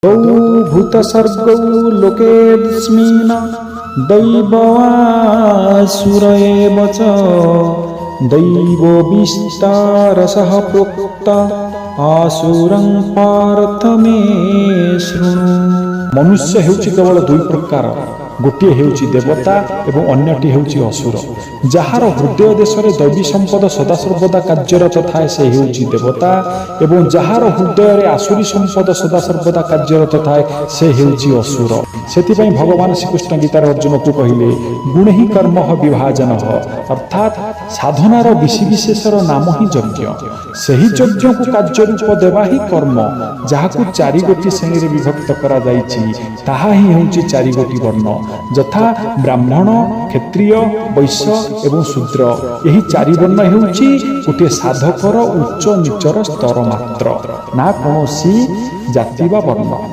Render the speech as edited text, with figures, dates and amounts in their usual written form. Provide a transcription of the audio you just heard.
भूत सर्गौ लोकेऽस्मिन् दैववासुर एव च दैवो विस्तारशः प्रोक्त आसुरं पार्थ मे शृणु। मनुष्य हेउछि केवल दुई प्रकार, गोटे हेउछि देवता एवं अन्यटी हेउछि असुर। जार हृदय देश में दैवी संपद सदासर्वदा कार्यरत थाए से हेउछि देवता एवं जार हृदय में आसुरी संपद सदासर्वदा कार्यरत थाए से हेउछि असुर। सेतिपई भगवान श्रीकृष्ण गीतार अर्जुन को कहले गुण ही कर्म विभाजन, अर्थात साधनार विशेषर नाम ही यज्ञ। सही यज्ञ को कार्य रूप देवा ही कर्म, जहाकु चारि गोटी श्रेणी रे विभक्त करा जाइछि ताहा ही हेउछि चारि गोटी वर्ण, यथा ब्राह्मण, क्षत्रिय, वैश्य एवं शूद्र। यही चारि वर्ण हेउछि गोटे साधकर उच्च नीचर स्तर मात्र, ना कौनसी जाति वा वर्ण।